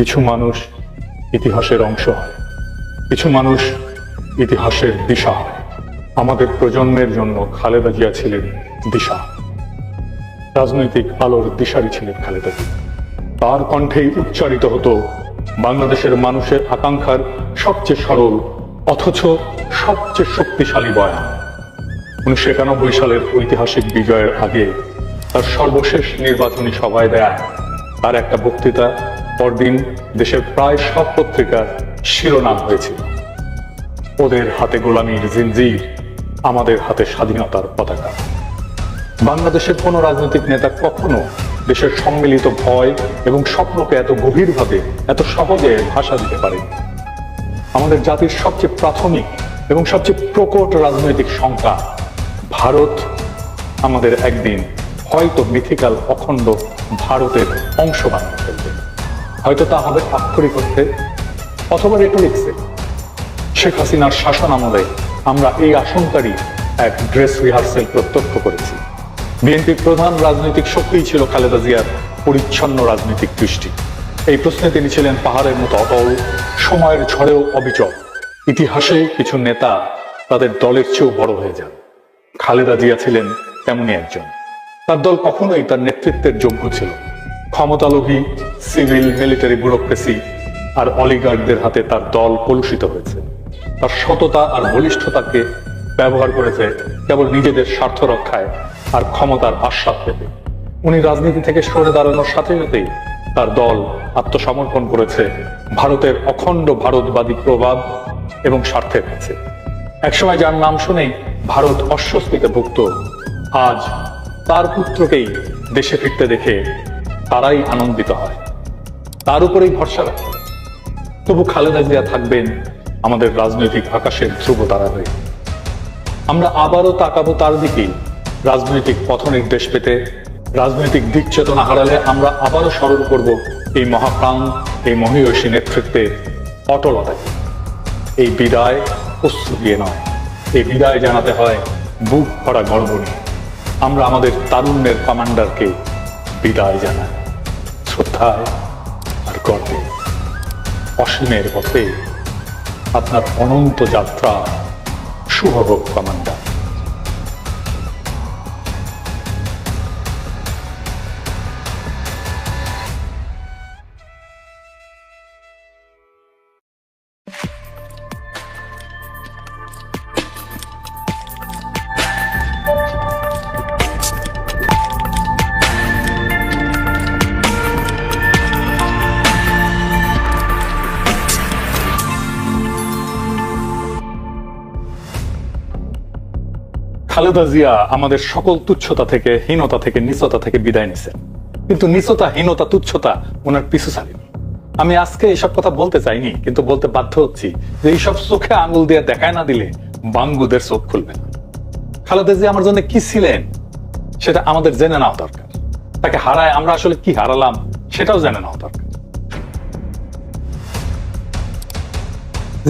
কিছু মানুষ ইতিহাসের অংশ হয়, কিছু মানুষ ইতিহাসের দিশা হয়। আমাদের প্রজন্মের জন্য খালেদা জিয়া ছিলেন দিশা, রাজনৈতিক আলোর দিশারি ছিলেন খালেদা জিয়া। তার কণ্ঠেই উচ্চারিত হতো বাংলাদেশের মানুষের আকাঙ্ক্ষার সবচেয়ে সরল অথচ সবচেয়ে শক্তিশালী বয়ান। 1991 সালের ঐতিহাসিক বিজয়ের আগে তার সর্বশেষ নির্বাচনী সভায় দেয়া তার একটা বক্তৃতা পরদিন দেশের প্রায় সব পত্রিকার শিরোনাম হয়েছিল, ওদের হাতে গোলামীর জিনজির, আমাদের হাতে স্বাধীনতার পতাকা। বাংলাদেশের কোন রাজনৈতিক নেতা কখনো দেশের সম্মিলিত ভয় এবং স্বপ্নকে এত গভীরভাবে এত সহজে ভাষা দিতে পারে। আমাদের জাতির সবচেয়ে প্রাথমিক এবং সবচেয়ে প্রকট রাজনৈতিক শঙ্কা, ভারত আমাদের একদিন হয়তো মিথিক্যাল অখণ্ড ভারতের অংশ বানিয়ে ফেলবে। হয়তো তা হবে আক্ষরিক অর্থে অথবা রেটরিক্সে। শেখ হাসিনার শাসন আমলে আমরা এই আশঙ্কারই এক ড্রেস রিহার্সেল প্রত্যক্ষ করেছি। বিএনপির প্রধান রাজনৈতিক শক্তিই ছিল খালেদা জিয়ার পরিচ্ছন্ন রাজনৈতিক দৃষ্টি। এই প্রশ্নে তিনি ছিলেন পাহাড়ের মতো অটল, সময়ের ঝড়েও অবিচল। ইতিহাসে কিছু নেতা তাদের দলের চেয়েও বড় হয়ে যান, খালেদা জিয়া ছিলেন তেমনি একজন। তার দল কখনোই তার নেতৃত্বের যোগ্য ছিল। ক্ষমতালোভী সিভিল মিলিটারি ব্যুরোক্রেসি আর অলিগার্ডদের হাতে তার দল কলুষিত হয়েছে। তার সততা আর বলিষ্ঠতাকে ব্যবহার করেছে কেবল নিজেদের স্বার্থ রক্ষায় আর ক্ষমতার আস্বাদ পেতে। উনি রাজনীতি থেকে সরে দাঁড়ানোর সাথে সাথেই তার দল আত্মসমর্পণ করেছে ভারতের অখণ্ড ভারতবাদী প্রভাব এবং স্বার্থের কাছে। একসময় যার নাম শুনেই ভারত অস্বস্তিতে ভুগত, আজ তার পুত্রকেই দেশে ফিরতে দেখে তারাই আনন্দিত হয়, তার উপরেই ভরসা রাখে। তবু খালেদা জিয়া থাকবেন আমাদের রাজনৈতিক আকাশের ধ্রুব তারা হয়ে। আমরা আবারও তাকাবো তার দিকেই রাজনৈতিক পথ নির্দেশ পেতে। রাজনৈতিক দিক চেতনা হারালে আমরা আবারও স্মরণ করব এই মহাপ্রাণ, এই মহীয়সী নেতৃত্বের অটলতাকে। এই বিদায় অশ্রু দিয়ে নয়, এই বিদায় জানাতে হয় বুক ভরা গর্ব নিয়ে। আমরা আমাদের তারুণ্যের কমান্ডারকে বিদায় জানাই শ্রদ্ধায় আর গর্বে। অসীমের পথে আপনার অনন্ত যাত্রা শুভ হোক কমান্ডার। খালেদা জিয়া আমাদের সকল তুচ্ছতা থেকে, হীনতা থেকে, নিচতা থেকে বিদায় নিছেন, কিন্তু নিচতা, হীনতা, তুচ্ছতা ওনার পিছু ছাড়েনি। আমি আজকে এইসব কথা বলতে চাইনি, কিন্তু বলতে বাধ্য হচ্ছি যে এইসব চোখে আঙুল দিয়ে দেখায় না দিলে বাঙ্গুদের চোখ খুলবে না। খালেদা জিয়া আমার জন্য কি ছিলেন সেটা আমাদের জেনে নেওয়া দরকার। তাকে হারায় আমরা আসলে কি হারালাম সেটাও জেনে নেওয়া দরকার।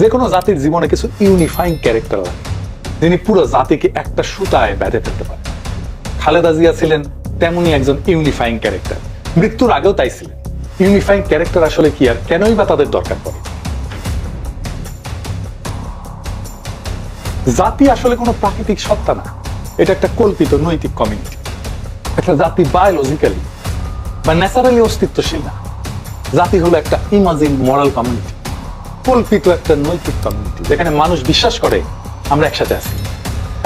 যে কোনো জাতির জীবনে কিছু ইউনিফাইং ক্যারেক্টার লাগে, যিনি পুরো জাতিকে একটা সুতায় বেঁধে ফেলতে পারেন। খালেদা জিয়া ছিলেন তেমনই একজন ইউনিফাইং ক্যারেক্টার। মৃত্যুর আগেও তাই ছিলেন। ইউনিফাইং ক্যারেক্টার আসলে কি আর কেনই বা তাদের দরকার পড়ে? জাতি আসলে কোনো প্রাকৃতিক সত্তা না, এটা একটা কল্পিত নৈতিক কমিউনিটি। একটা জাতি বায়োলজিক্যালি বা ন্যাচারালি অস্তিত্বশীল না। জাতি হলো একটা ইমাজিন মরাল কমিউনিটি, কল্পিত একটা নৈতিক কমিউনিটি, যেখানে মানুষ বিশ্বাস করে আমরা একসাথে আছি,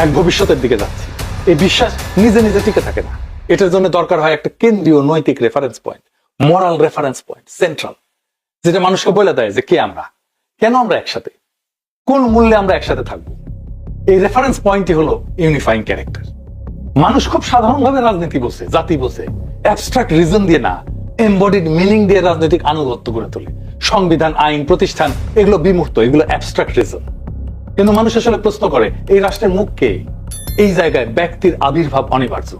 এক ভবিষ্যতের দিকে যাচ্ছি। এই বিশ্বাস নিজে নিজে টিকে থাকে না। এটার জন্য দরকার হয় একটা কেন্দ্রীয় নৈতিক reference point, moral reference point, central, যেটা মানুষকে বলে দেয় যে কে আমরা, কেন আমরা একসাথে, কোন মূল্যে আমরা একসাথে থাকবো। এই রেফারেন্স পয়েন্টই হলো ইউনিফাইং ক্যারেক্টার। মানুষ খুব সাধারণভাবে রাজনীতি বোঝে, জাতি বোঝে, অ্যাবস্ট্রাক্ট রিজন দিয়ে না, এমবডিড মিনিং দিয়ে রাজনৈতিক আনুগত্য গড়ে তোলে। সংবিধান, আইন, প্রতিষ্ঠান এগুলো বিমূর্ত, এগুলো অ্যাবস্ট্রাক্ট রিজন। কিন্তু মানুষ আসলে প্রশ্ন করে এই রাষ্ট্রের মুখ কে? এই জায়গায় ব্যক্তির আবির্ভাব অনিবার্য।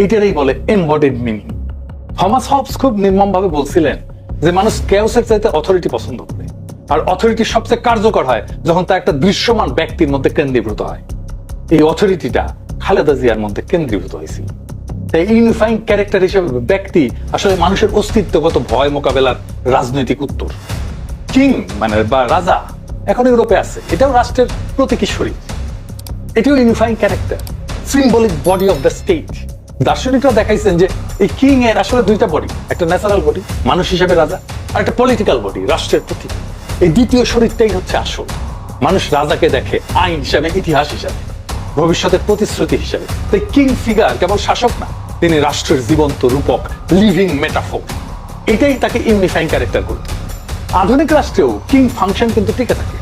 এটারই বলে এমবডিড মিনিং। থমাস হবস খুব নির্মমভাবে বলছিলেন যে মানুষ কেওসের চাইতে অথরিটি পছন্দ করে, আর অথরিটি সবচেয়ে কার্যকর হয় যখন তা একটা দৃশ্যমান ব্যক্তির মধ্যে কেন্দ্রীভূত হয়। এই অথরিটিটা খালেদা জিয়ার মধ্যে কেন্দ্রীভূত হয়েছিল। তাই ইউনিফাইং ক্যারেক্টার হিসেবে ব্যক্তি আসলে মানুষের অস্তিত্বগত ভয় মোকাবেলার রাজনৈতিক উত্তর। কিং মানে বা রাজা এখন ইউরোপে আছে, এটাও রাষ্ট্রের প্রতীকী শরীর, এটিও unifying character, symbolic body of the state. দার্শনিকরা দেখাইছেন যে এই কিং এর আসলে দুইটা বডি, একটা ন্যাচারাল বডি মানুষ হিসেবে রাজা, আর একটা পলিটিক্যাল বডি রাষ্ট্রের প্রতীক। এই দ্বিতীয় শরীরটাই হচ্ছে আসল। মানুষ রাজাকে দেখে আইন হিসাবে, ইতিহাস হিসাবে, ভবিষ্যতের প্রতিশ্রুতি হিসাবে। তাই কিং ফিগার কেবল শাসক না, তিনি রাষ্ট্রের জীবন্ত রূপক, লিভিং মেটাফোর। এটাই তাকে ইউনিফাইং ক্যারেক্টার করত। আধুনিক রাষ্ট্রেও কিং ফাংশন কিন্তু টিকে থাকে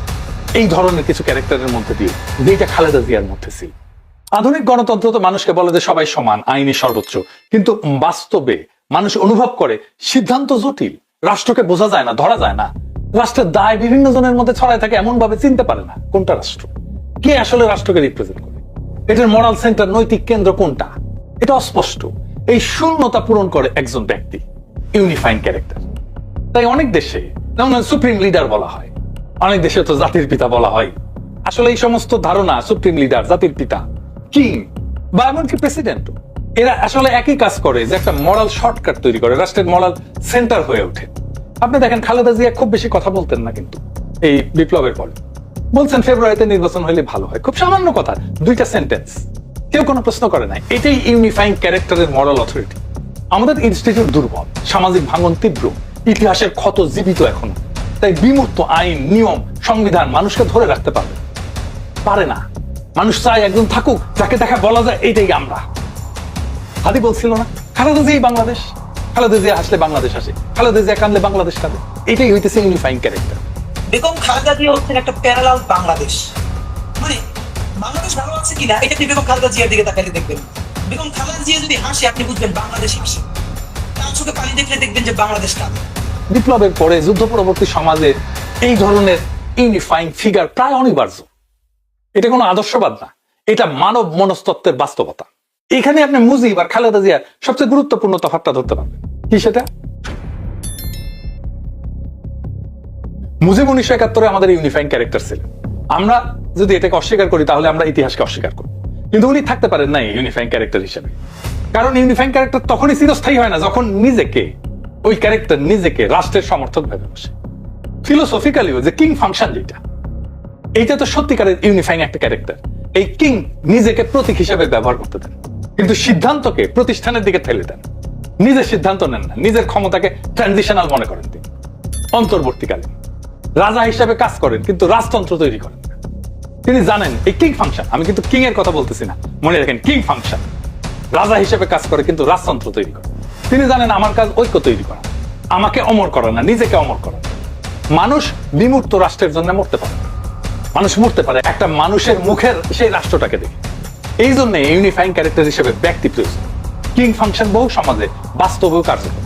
এই ধরনের কিছু ক্যারেক্টারের মধ্যে দিয়ে, যেটা খালেদা জিয়ার মধ্যে ছিল। আধুনিক গণতন্ত্র তো মানুষকে বলে যে সবাই সমান, আইনি সর্বোচ্চ, কিন্তু বাস্তবে মানুষ অনুভব করে সিদ্ধান্ত জটিল, রাষ্ট্রকে বোঝা যায় না, ধরা যায় না। রাষ্ট্রের দায় বিভিন্ন জনের মধ্যে ছড়ায় থাকে, এমন ভাবে চিনতে পারে না কোনটা রাষ্ট্র, কে আসলে রাষ্ট্রকে রিপ্রেজেন্ট করে, এটার মোরাল সেন্টার, নৈতিক কেন্দ্র কোনটা, এটা অস্পষ্ট। এই শূন্যতা পূরণ করে একজন ব্যক্তি, ইউনিফাইং ক্যারেক্টার। তাই অনেক দেশে যেমন সুপ্রিম লিডার বলা হয়, অনেক দেশে তো জাতির পিতা বলা হয়। আসলে এই সমস্ত ধারণা, সুপ্রিম লিডার, জাতির পিতা, কিং বা এমনকি প্রেসিডেন্ট, এরা আসলে একই কাজ করে, যে একটা মরাল শর্টকাট তৈরি করে, রাষ্ট্রের মরাল সেন্টার হয়ে ওঠে। আপনি দেখেন খালেদা জিয়া খুব বেশি কথা বলতেন না, কিন্তু এই বিপ্লবের পরে বলছেন ফেব্রুয়ারিতে নির্বাচন হলে ভালো হয়, খুব সামান্য কথা, দুইটা সেন্টেন্স, কেউ কোনো প্রশ্ন করে নাই। এটাই ইউনিফাইং ক্যারেক্টারের মরাল অথরিটি। আমাদের ইনস্টিটিউট দুর্বল, সামাজিক ভাঙন তীব্র, ইতিহাসের ক্ষত জীবিত এখনো। তাই বিমূর্ত আইন, নিয়ম, সংবিধান মানুষকে ধরে রাখতে পারে না। মানুষ চায় একজন থাকুক যাকে দেখা বলা যায় এইটাই আমরা। হাদি বলছিল না, খালেদা জিয়াই বাংলাদেশ, খালেদা জিয়া হাসলে বাংলাদেশ হাসে, খালেদা জিয়া কাঁদলে বাংলাদেশ কাঁদে। এটাই হইতেছে ইউনিফাইং ক্যারেক্টার। বেগম খালেদা জিয়া হচ্ছেন একটা প্যারালাল বাংলাদেশ। মানে বাংলাদেশ ভালো আছে কিনা এটা আপনি বেগম খালেদা জিয়ার দিকে তাকালে দেখবেন। বেগম খালেদা জিয়া যদি হাসে আপনি বুঝবেন বাংলাদেশ হাসে, তার চোখে পানি দেখলে দেখবেন যে বাংলাদেশ কাঁদে। বিপ্লবের পরে যুদ্ধ পরবর্তী সমাজে এই ধরনের ইউনিফাইং ফিগার প্রায় অনিবার্য। এটা কোনো আদর্শবাদ না, এটা মানব মনস্তত্ত্বের বাস্তবতা। এখানে আপনি মুজিব আর খালেদা জিয়ার সবচেয়ে গুরুত্বপূর্ণ তফাৎটা ধরতে পারবেন। কি সেটা? মুজিব 1971 আমাদের ইউনিফাইং ক্যারেক্টার ছিলেন। আমরা যদি এটাকে অস্বীকার করি তাহলে আমরা ইতিহাসকে অস্বীকার করি, কিন্তু উনি থাকতে পারেন না ইউনিফাইং ক্যারেক্টার হিসেবে। কারণ ইউনিফাইং ক্যারেক্টার তখনই চিরস্থায়ী হয় না যখন নিজেকে, ওই ক্যারেক্টার নিজেকে রাষ্ট্রের সমর্থক ভেবে বসে। ফিলোসফিক্যালিও যে কিং ফাংশন যেটা, এইটা তো সত্যিকারের ইউনিফাইং একটা ক্যারেক্টার। এই কিং নিজেকে প্রতীক হিসেবে ব্যবহার করতে দেন, কিন্তু সিদ্ধান্তকে প্রতিষ্ঠানের দিকে ঠেলে দেন। নিজের সিদ্ধান্ত নেন না, নিজের ক্ষমতাকে ট্রানজিশনাল মনে করেন তিনি। অন্তর্বর্তীকালে রাজা হিসেবে কাজ করেন, কিন্তু রাজতন্ত্র তৈরি করেন না। তিনি জানেন এই কিং ফাংশন, আমি কিন্তু কিং এর কথা বলতেছি না, মনে রাখেন কিং ফাংশন, রাজা হিসেবে কাজ করে কিন্তু রাজতন্ত্র তৈরি করে। তিনি জানেন আমার কাজ ঐক্য তৈরি করা, আমাকে অমর করা না, নিজেকে অমর করা। মানুষ বিমূর্ত রাষ্ট্রের জন্য মরতে পারে, মানুষ মরতে পারে একটা মানুষের মুখের সেই রাষ্ট্রটাকে দেখে। এই জন্য ইউনিফাইং ক্যারেক্টার হিসেবে ব্যক্তি প্রয়োজন। কিং ফাংশন বহু সমাজে বাস্তবেও কার্যকর।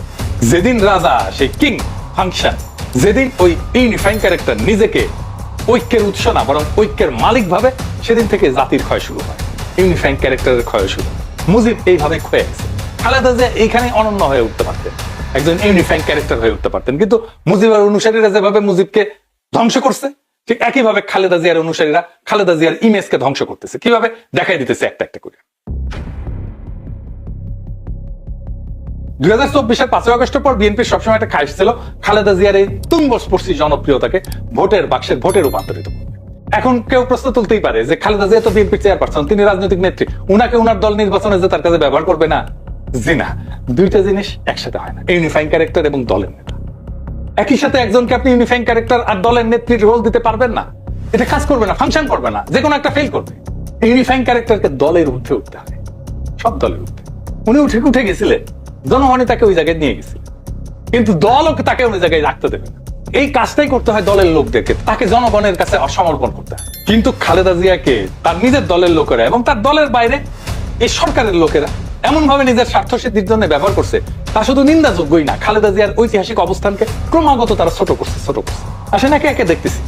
যেদিন রাজা সেই কিং ফাংশন, যেদিন ওই ইউনিফাইং ক্যারেক্টার নিজেকে ঐক্যের উৎস না বরং ঐক্যের মালিক ভাবে, সেদিন থেকে জাতির ক্ষয় শুরু হয়, ইউনিফাইং ক্যারেক্টারের ক্ষয় শুরু। মুজিব এইভাবে ক্ষয়ে গেছে। খালেদা জিয়া এইখানে অনন্য হয়ে উঠতে পারতেন, একজন ইউনিফাইং ক্যারেক্টার হয়ে উঠতে পারতেন, কিন্তু মুজিবের অনুসারীরা যেভাবে মুজিবকে ধ্বংস করছে, ঠিক একইভাবে খালেদা জিয়ার অনুসারীরা খালেদা জিয়ার ইমেজকে ধ্বংস করতেছে। কিভাবে দেখাই দিতেছে একটা একটা করে। 2024-এর 5 আগস্টের পর বিএনপির সবসময় একটা খায়েশ ছিল খালেদা জিয়ার এই তুঙ্গস্পর্শী জনপ্রিয়তাকে ভোটের বাক্সের ভোটে রূপান্তরিত করবে। এখন কেউ প্রশ্ন তুলতেই পারে যে খালেদা জিয়া তো বিএনপির চেয়ারপারসন, তিনি রাজনৈতিক নেত্রী, উনাকে উনার দল নির্বাচনে যে তার কাছে ব্যবহার করবে না। জি না, দুইটা জিনিস একসাথে হয় না, ইউনিফাইং ক্যারেক্টার এবং দলের নেতা। একই সাথে একজনকে আপনি ইউনিফাইং ক্যারেক্টার আর দলের নেত্রীর রোল দিতে পারবেন না, এটা কাজ করবে না, ফাংশন করবে না, যে কোনো একটা ফেল করবে। ইউনিফাইং ক্যারেক্টারকে দলের ঊর্ধ্বে উঠতে হবে, সব দলের ঊর্ধ্বে। উনি উঠে গেছিলেন, জনগণই তাকে ওই জায়গায় নিয়ে গেছিল, কিন্তু দলও তাকে ওই জায়গায় রাখতে দেবে না। এই কাজটাই করতে হয় দলের লোকদেরকে, তাকে জনগণের কাছে অসমর্পণ করতে হয়। কিন্তু খালেদা জিয়াকে তার নিজের দলের লোকেরা এবং তার দলের বাইরে এই সরকারের লোকেরা এমন ভাবে নিজের স্বার্থ সিদ্ধির জন্য ব্যবহার করছে, তা শুধু নিন্দাযোগ্যই না, খালেদা জিয়ার ঐতিহাসিক অবস্থানকে ক্রমাগত তারা ছোট করছে। আসেন একে একে দেখতেছি।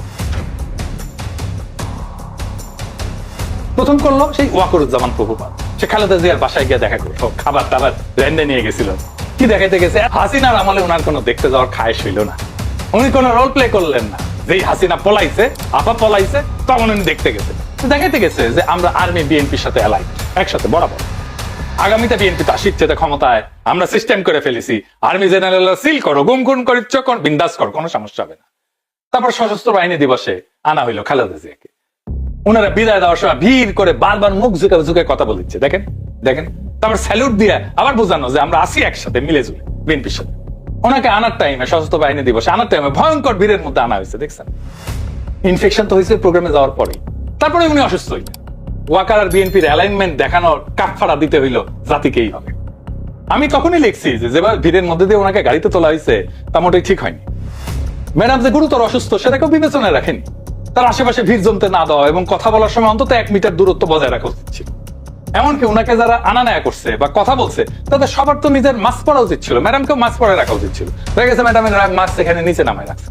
প্রথম করলো সেই ওয়াকরুজ্জামান প্রভুপাত, সে খালেদা জিয়ার বাসায় গিয়ে দেখা করলো, খাবার টাবার রেন্ডে নিয়ে গেছিল। কি দেখাইতে গেছে? হাসিনার আমলে ওনার কোনো দেখতে যাওয়ার খায়েশ হইল না, উনি কোনো রোল প্লে করলেন না। যেই হাসিনা পলাইছে, আপা পলাইছে, তখন উনি দেখতে গেছে, দেখাইতে গেছে যে আমরা আর্মি বিএনপির সাথে এলাই, একসাথে বরাবর। আগামীতে বিএনপি তা শিখছে ক্ষমতায়, আমরা সিস্টেম করে ফেলেছি, আর্মি জেনারেল সিল করো, গুম গুম করিচ্ছ, বিন্দাস কর, কোনো সমস্যা হবে না। তারপর সশস্ত্র বাহিনী দিবসে আনা হইলো খালেদা জিয়াকে। ওনারা বিদায় দেওয়ার সময় ভিড় করে বারবার মুখ ঝুঁকে ঝুঁকে কথা বলিচ্ছে, দেখেন দেখেন। তারপর স্যালুট দিয়ে আবার বোঝানো যে আমরা আসি একসাথে মিলে ঝুলে বিএনপির সাথে। ওনাকে আনার টাইমে, সশস্ত্র বাহিনী দিবসে আনার টাইমে ভয়ঙ্কর ভিড়ের মধ্যে আনা হয়েছে, দেখছেন। ইনফেকশন তো হয়েছে প্রোগ্রামে যাওয়ার পরে, তারপরে উনি অসুস্থ হইলেন। ওয়াকার আর বিএনপির অ্যালাইনমেন্ট দেখানোর কাঠফাড়া দিতে হইলো জাতিকেই হবে। আমি তখনই লিখছি যে যেভাবে ভিড়ের মধ্যে দিয়ে ওনাকে গাড়িতে তোলা হয়েছে তা মোটেই ঠিক হয়নি। ম্যাডাম যে গুরুতর অসুস্থ সেটাকেও বিবেচনায় রাখেনি। তার আশেপাশে ভিড় জমতে না দেওয়া এবং কথা বলার সময় অন্তত 1 মিটার দূরত্ব বজায় রাখা উচিত ছিল। এমনকি ওনাকে যারা আনা নেয়া করছে বা কথা বলছে তাদের সবার তো নিজের মাস্ক পরা উচিত ছিল, ম্যাডামকেও মাস্ক পরে রাখা উচিত ছিল। দেখা গেছে ম্যাডামের মাস্ক এখানে নিচে নামায় রাখছে।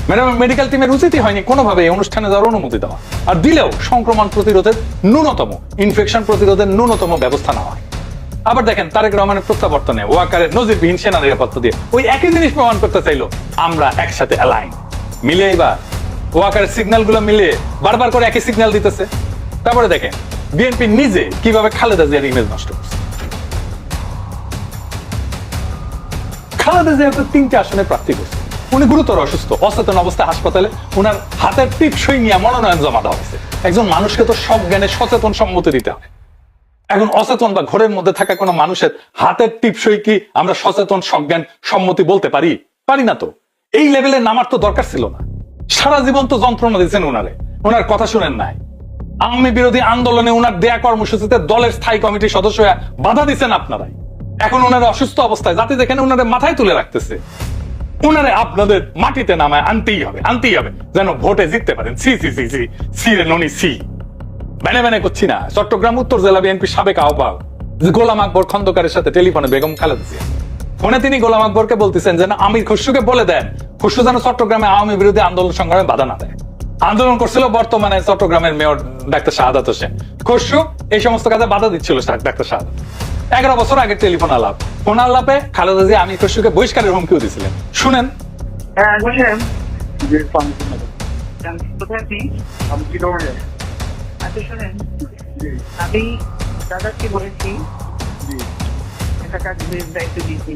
ম্যাডাম মেডিকেল টিমের উচিতই হয়নি কোনোভাবে এই অনুষ্ঠানে যাওয়ার অনুমতি দেওয়া, আর দিলেও সংক্রমণ প্রতিরোধের ন্যূনতম, ইনফেকশন প্রতিরোধের ন্যূনতম ব্যবস্থা নেওয়া হয়। আবার দেখেন তারেক রহমানের প্রত্যাবর্তনে ওয়াকারের নজিরবিহীন সেনা নিরাপত্তা দিয়ে ওই একই জিনিস প্রমাণ করতে চাইলো আমরা একসাথে অ্যালাইন। মিলে এবার ওয়াকারের সিগন্যাল গুলো মিলিয়ে বারবার করে একই সিগন্যাল দিতেছে। তারপরে দেখেন বিএনপি নিজে কিভাবে খালেদা জিয়ার ইমেজ নষ্ট করছে। খালেদা জিয়া 3টে আসনে প্রার্থী করছে। উনি গুরুতর অসুস্থ, অচেতন অবস্থায় হাসপাতালে, উনার হাতের টিপসই নিয়ে মনোনয়ন জমা দেওয়া হয়েছে। একজন মানুষকে তো সব জ্ঞানে সচেতন সম্মতি দিতে হবে। এখন অচেতন বা ঘরের মধ্যে থাকা কোনো মানুষের হাতের টিপসই কি আমরা সচেতন সজ্ঞান সম্মতি বলতে পারি? পারি না তো। এই লেভেলে নামার তো দরকার ছিল না। সারা জীবন তো যন্ত্রণা দিচ্ছেন উনারে, ওনার কথা শুনেন নাই। আওয়ামী বিরোধী আন্দোলনে উনার দেয়া কর্মসূচিতে দলের স্থায়ী কমিটির সদস্য বাধা দিচ্ছেন আপনারাই। এখন উনার অসুস্থ অবস্থায় জাতি যেখানে উনারে মাথায় তুলে রাখতেছে, উনারে আপনাদের মাটিতে নামায় আনতেই হবে, আনতেই হবে, যেন ভোটে জিততে পারেন। সি সি সি সি সি রে ননি সি। বেনে বেনে করছি না। চট্টগ্রাম উত্তর জেলা বিএনপির সাবেক আহ্বায়ক গোলাম আকবর খন্দকারের সাথে টেলিফোনে বেগম খালেদা জিয়া ফোনে তিনি গোলাম আকবরকে বলতেছেন যেন আমির খসরুকে বলে দেন খসরু যেন চট্টগ্রামে আওয়ামী বিরোধী আন্দোলন সংগ্রামে বাধা না দেয়। আন্দোলন করছিল বর্তমানে চট্টগ্রামের মেয়র ডাক্তার শাহাদাত হোসেন। খসরু এই সমস্ত কাজে বাধা দিচ্ছিল ডাক্তার শাহাদাত। 11 বছর আগে টেলিফোন আলাপ। ফোন আলাপে খালেদা জিয়া আমির খসরুকে বহিষ্কারের হুমকিও দিয়েছিলেন। শুনেন। হ্যাঁ বলেন। কোথায় আপনি? আচ্ছা শোনেন, আমি দাদাকে বলেছি একটা কাজের দায়িত্ব দিয়েছি,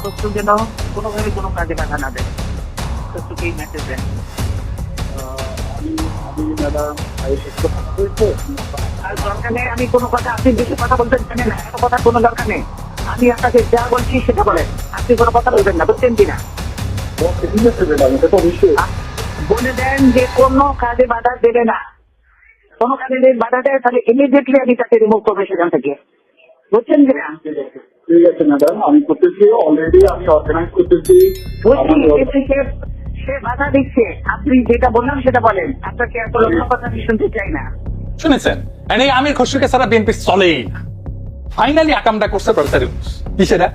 শত্রু যেন কোনোভাবে কোনো কাজে বাধা না দেয়, শত্রুকে এই মেসেজ দেন। আর দরকার নেই আমি কোনো কথা, আপনি বেশি কথা বলতে জানেন না, এত কথার কোনো দরকার নেই। আমি আপনাকে যা বলছি সেটা বলেন, আপনি কোনো কথা বলবেন না, বুঝছেন কিনা? বলে দেন যে কোনো কাজে বাধা দেবে না। কোনো কাজে যদি বাধা দেয় তাহলে ইমিডিয়েটলি আমি তাকে রিমুভ করবো সেখান থেকে, বুঝছেন কিনা? ঠিক আছে ম্যাডাম, আমি করতেছি, অলরেডি আমি অর্গানাইজ করতেছি। বলছি সে বাধা দিচ্ছে, আপনি যেটা বললাম সেটা বলেন, আপনাকে এত লক্ষ কথা আমি শুনতে চাই না। শুনেছেন? এই আমির খসরুকে ছাড়া বিএনপি চলেই না। ফাইনালি আকামটা করছে প্রফেসর ইউনূস। কি সেটা?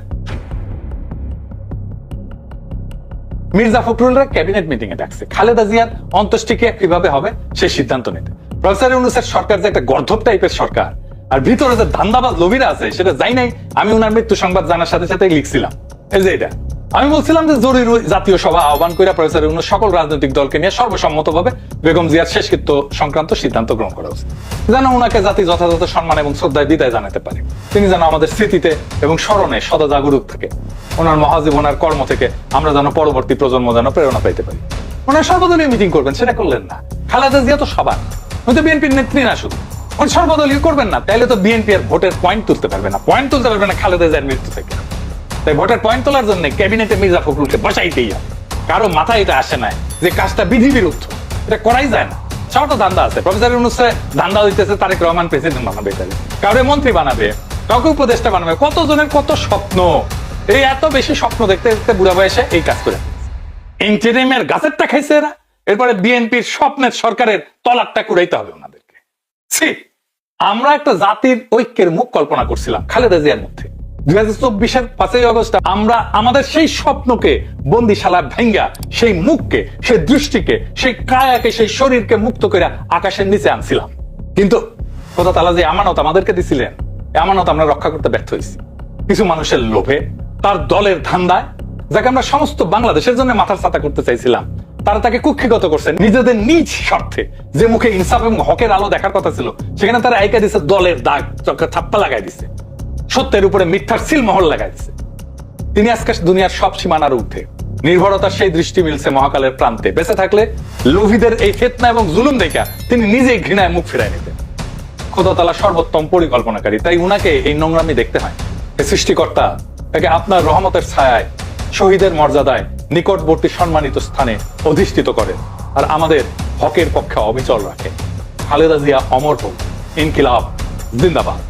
মির্জা ফখরুলরা ক্যাবিনেট মিটিং এ ডাকছে খালেদা জিয়ার অন্ত্যেষ্টিক্রিয়া কিভাবে হবে সেই সিদ্ধান্ত নিতে। প্রফেসর ইউনূসের সরকার যে একটা গর্ধব টাইপের সরকার, আর ভিতরে যে ধান্দাবাজ লোভীরা আছে সেটা যাই নাই। আমি ওনার মৃত্যু সংবাদ জানার সাথে সাথে লিখছিলাম এই যে এটা। আমি বলছিলাম যে জরুরি জাতীয় সভা আহ্বান করে প্রফেসর ইউনূস সকল রাজনৈতিক দলকে নিয়ে সর্বসম্মতভাবে বেগম জিয়ার শেষকৃত্য সংক্রান্ত সিদ্ধান্ত গ্রহণ করা উচিত, যেন ওনাকে জাতি যথাযথ সম্মান এবং শ্রদ্ধায় বিদায় জানাতে পারে। তিনি যেন আমাদের স্মৃতিতে এবং স্মরণে সদা জাগরুক থাকে। ওনার মহাজীবনার কর্ম থেকে আমরা যেন পরবর্তী প্রজন্ম যেন প্রেরণা পাইতে পারি। ওনার সর্বদলীয় মিটিং করবেন, সেটা করলেন না। খালেদা জিয়া তো সবার, হয়তো বিএনপির নেত্রী না, শুধু উনি সর্বদলীয় করবেন না, তাইলে তো বিএনপি আর ভোটের পয়েন্ট তুলতে পারবে না। পয়েন্ট তুলতে পারবে না খালেদা জিয়ার মৃত্যু থেকে। তাই ভোটের পয়েন্ট তোলার জন্য ক্যাবিনেটে মির্জা ফখরুলকে বসাইতেই হবে। কারো মাথায় এটা আসে না যে কাজটা বিধি বিরুদ্ধ, এটা করাই যায় না। সব তো ধান্দা আছে। প্রফেসর ইউনূসে ধান্দা দিতেছে তারেক রহমান প্রেসিডেন্ট বানাবে, কাউরে মন্ত্রী বানাবে, কাউকে উপদেষ্টা বানাবে। কতজনের কত স্বপ্ন, এই এত বেশি স্বপ্ন দেখতে দেখতে বুড়া বয়সে এই কাজ করে ইন্টারিমের গাছেরটা খাইছে এরা। এরপরে বিএনপির স্বপ্নের সরকারের তলাকটা কুড়াইতে হবে ওনাদেরকে। আমরা একটা জাতির ঐক্যের মুখ কল্পনা করছিলাম খালেদা জিয়ার মধ্যে। 2024-এর 5ই আগস্ট আমরা আমাদের সেই স্বপ্নকে বন্দিশালা ভেঙ্গা, সেই মুখকে, সেই দৃষ্টিকে, সেই কায়াকে, সেই শরীরকে মুক্ত করে আকাশের নিচে আনছিলাম। কিন্তু খোদা তাআলা যে আমানত আমাদেরকে দিছিলেন, আমানত আমরা রক্ষা করতে ব্যর্থ হয়েছি। কিছু মানুষের লোভে, তার দলের ধান্দায়, যাকে আমরা সমস্ত বাংলাদেশের জন্য মাথার ছাতা করতে চাইছিলাম, তারা তাকে কুক্ষিগত করছে নিজেদের নিজ স্বার্থে। যে মুখে ইনসাফ এবং হকের আলো দেখার কথা ছিল, সেখানে তারা আইকা দিচ্ছে দলের দাগ, চোখে থাপ্পা লাগাই দিচ্ছে। সত্যের উপরে মিথ্যার সিলমোহর লাগাইছে। তিনি আজকে দুনিয়ার সব সীমানার ঊর্ধ্বে, নির্ভরতার সেই দৃষ্টি মিলছে মহাকালের প্রান্তে। বেঁচে থাকলে লোভীদের এই ফিতনা এবং জুলুম দেখা তিনি নিজেই ঘৃণায় মুখ ফিরায় নিতেন। খোদা তাআলা সর্বোত্তম পরিকল্পনাকারী, তাই উনাকে এই নোংরামি দেখতে হয়। হে সৃষ্টিকর্তা, তাকে আপনার রহমতের ছায়ায় শহীদের মর্যাদায় নিকটবর্তী সম্মানিত স্থানে অধিষ্ঠিত করেন আর আমাদের হকের পক্ষে অবিচল রাখেন। খালেদা জিয়া অমর হোক। ইনকিলাব জিন্দাবাদ।